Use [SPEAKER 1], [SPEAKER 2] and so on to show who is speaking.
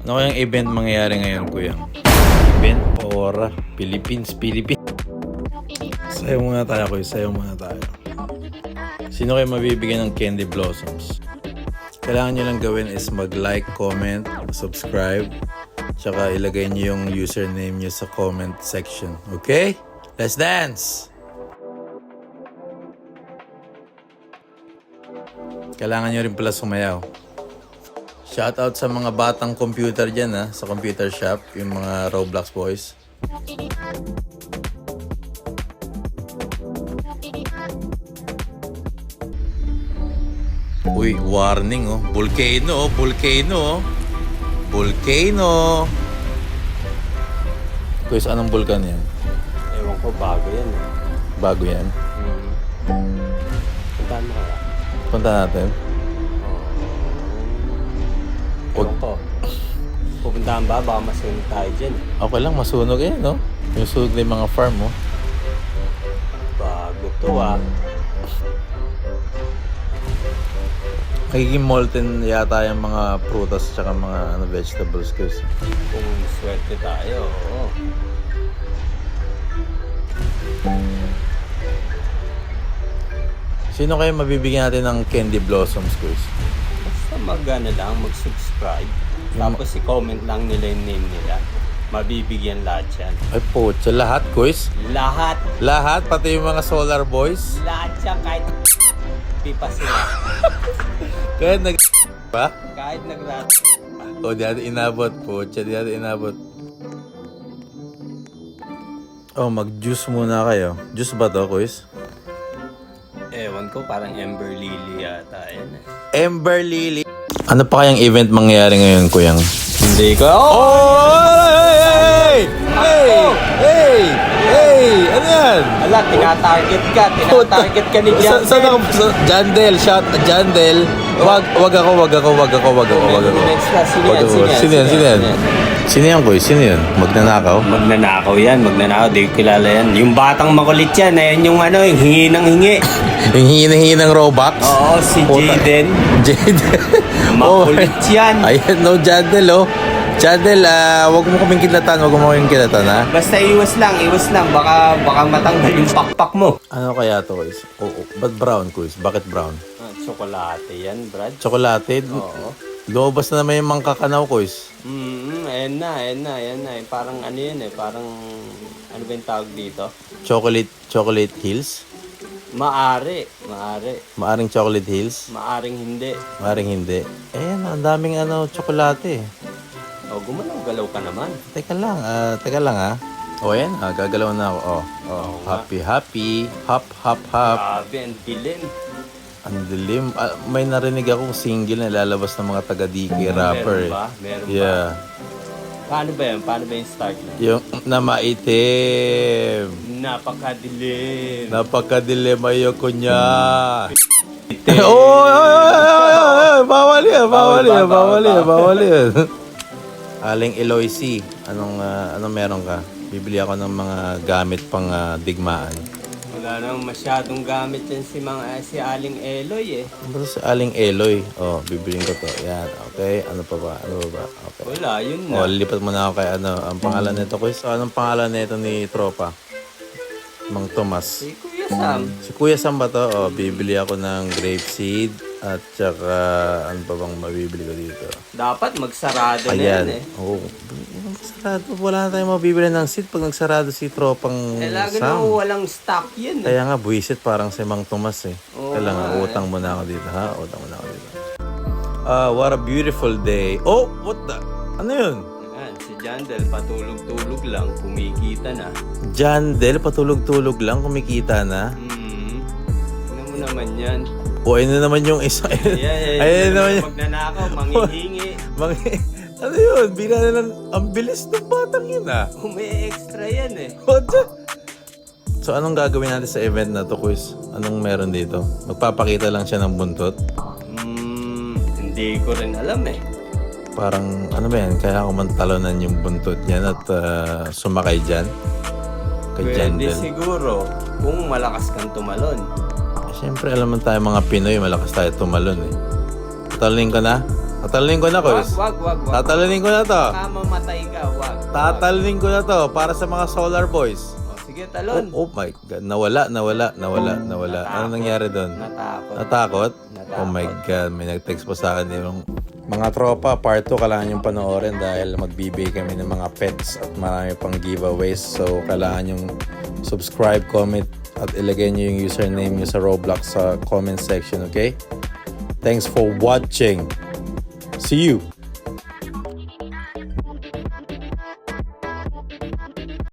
[SPEAKER 1] Ano kayang event mangyayari ngayon, kuya? Event Aura Philippines. Sayo muna tayo, kuya. Sayo muna tayo. Sino kayo mabibigyan ng candy blossoms? Kailangan nyo lang gawin is mag-like, comment, subscribe, tsaka ilagay nyo yung username nyo sa comment section. Okay? Let's dance! Kailangan nyo rin pala sumayaw. Shoutout sa mga batang computer dyan sa computer shop, yung mga Roblox boys. Uy, warning Volcano, volcano. Volcano. Kuya, anong vulkan yan?
[SPEAKER 2] Ewan ko, bago yan
[SPEAKER 1] Bago yan?
[SPEAKER 2] Puntahan mo kaya?
[SPEAKER 1] Punta natin.
[SPEAKER 2] Ewan ko. Pupuntahan ba? Baka masunog tayo dyan.
[SPEAKER 1] Okay lang, masunog no? Yung sunog na yung mga farm
[SPEAKER 2] Bago to
[SPEAKER 1] Magiging molten yata yung mga prutas tsaka mga vegetables guys.
[SPEAKER 2] Kung swerte tayo, oo.
[SPEAKER 1] Sino kayo mabibigyan natin ng candy blossoms guys?
[SPEAKER 2] Basta mag-subscribe. Tapos i-comment lang nila yung name nila. Mabibigyan lahat yan.
[SPEAKER 1] Ay po, lahat guys?
[SPEAKER 2] Lahat.
[SPEAKER 1] Lahat? Pati yung mga solar boys?
[SPEAKER 2] Lahat yan kahit pipa sila.
[SPEAKER 1] Kaya pa?
[SPEAKER 2] Kahit nag-rat.
[SPEAKER 1] O, di natin inabot po. Di natin inabot. Oh, mag-juice muna kayo. Juice ba to, guys?
[SPEAKER 2] Ewan ko, parang Ember Lily yata yan
[SPEAKER 1] Ember Lily. Ano pa kayang event mangyayari ngayon, kuyang?
[SPEAKER 2] Hindi ko.
[SPEAKER 1] Hey! Hey! Hey! Hey! Ano yan?
[SPEAKER 2] Ala, tina-target ka ni Jandel.
[SPEAKER 1] Saan ako? Jandel, shout Jandel. Wag ako.
[SPEAKER 2] Next class, sino yan?
[SPEAKER 1] Sino yan, boy? Sino yan? Magnanakaw?
[SPEAKER 2] Magnanakaw, di ko kilala yan. Yung batang makulit yan, ayan yung yung hingi ng hingi.
[SPEAKER 1] Yung hingi ng Robux?
[SPEAKER 2] Oo, si Jaden. Makulit yan.
[SPEAKER 1] Ayan, Jandel, Jandel, wag mo kaming kilatan, ha?
[SPEAKER 2] Basta iwas lang. Baka matanggal yung pakpak mo.
[SPEAKER 1] Ano kaya to, guys? Ba't brown, guys? Bakit brown?
[SPEAKER 2] Tsokolate yan, Brad.
[SPEAKER 1] Chocolate?
[SPEAKER 2] Oo.
[SPEAKER 1] Lumabas na naman yung mangkakanaw, guys.
[SPEAKER 2] Ayan na. Parang ano yan parang ano ba yung tawag dito?
[SPEAKER 1] Chocolate Hills?
[SPEAKER 2] Maari.
[SPEAKER 1] Maaring Chocolate Hills?
[SPEAKER 2] Maaring hindi.
[SPEAKER 1] Maaring hindi. Ayan, ang daming tsokolate.
[SPEAKER 2] Gumalaw-galaw ka naman.
[SPEAKER 1] Teka lang ha. Ayan, gagalaw na ako. Happy. Hop.
[SPEAKER 2] Grabe, ang dilim.
[SPEAKER 1] Ang dilim. May narinig akong single na lalabas ng mga taga-DK rapper.
[SPEAKER 2] Meron
[SPEAKER 1] Yeah.
[SPEAKER 2] ba? Paano ba yun? Paano ba yung start na?
[SPEAKER 1] Yung na maitim.
[SPEAKER 2] Napakadilim.
[SPEAKER 1] Ayoko niya. Bawal yan. Aling Eloise, anong meron ka? Bibili ako ng mga gamit pang digmaan.
[SPEAKER 2] Wala nang masyadong gamit yan si Aling Eloy
[SPEAKER 1] Ano si Aling Eloy? Bibiliin ko to. Yan, okay. Ano pa ba? Okay.
[SPEAKER 2] Wala, yun na.
[SPEAKER 1] Lilipat muna ako kay ang pangalan nito. Anong pangalan nito ni Tropa? Mang Tomas.
[SPEAKER 2] Si Kuya Sam.
[SPEAKER 1] Si Kuya Sam ba to? Bibili ako ng grapeseed at saka ano pa bang mabibili ko dito?
[SPEAKER 2] Dapat magsarado na
[SPEAKER 1] Ayan.
[SPEAKER 2] yan
[SPEAKER 1] Magsarado. Wala na tayong mabibili ng seed pag nagsarado si Tropang
[SPEAKER 2] lagi
[SPEAKER 1] Sam.
[SPEAKER 2] na walang stock yan
[SPEAKER 1] Kaya nga, buwisit parang si Mang Tomas
[SPEAKER 2] Oo
[SPEAKER 1] Kailangan, utang muna ako dito, ha? What a beautiful day. Oh, what the? Ano yun?
[SPEAKER 2] Ayan, si Jandel patulog-tulog lang, kumikita na.
[SPEAKER 1] Jandel, patulog-tulog lang, kumikita na.
[SPEAKER 2] Ano mo naman yan?
[SPEAKER 1] Ayun na naman yung isa. Ayun na naman yung...
[SPEAKER 2] Magnanakaw, manghihingi.
[SPEAKER 1] Ano yun? Bina na lang, ang bilis ng batang yun,
[SPEAKER 2] May extra yan
[SPEAKER 1] What the? So, anong gagawin natin sa event na to, Quiz? Anong meron dito? Magpapakita lang siya ng buntot?
[SPEAKER 2] Hindi ko rin alam
[SPEAKER 1] Parang, ano ba yan? Kaya ako man talunan yung buntot niyan at sumakay dyan? Kay
[SPEAKER 2] Pwede
[SPEAKER 1] Jandel.
[SPEAKER 2] siguro kung malakas kang tumalon.
[SPEAKER 1] Siyempre, alam mo tayo mga Pinoy, malakas tayo tumalon Talunin ko na? Tatalinin ko na, Koys.
[SPEAKER 2] Wag.
[SPEAKER 1] Tatalinin ko na to.
[SPEAKER 2] Baka mamatay ka, wag.
[SPEAKER 1] Tatalinin ko na to para sa mga Solar Boys.
[SPEAKER 2] O, sige, talon.
[SPEAKER 1] Oh my God. Nawala. Ano nangyari doon?
[SPEAKER 2] Natakot.
[SPEAKER 1] Natakot? Oh my God. May nag-text pa sa akin yung mga tropa, part 2 kailangan yung panoorin dahil magbibigay kami ng mga pets at marami pang giveaways. So, kailangan yung subscribe, comment, at ilagay nyo yung username nyo sa Roblox sa comment section, okay? Thanks for watching. See you!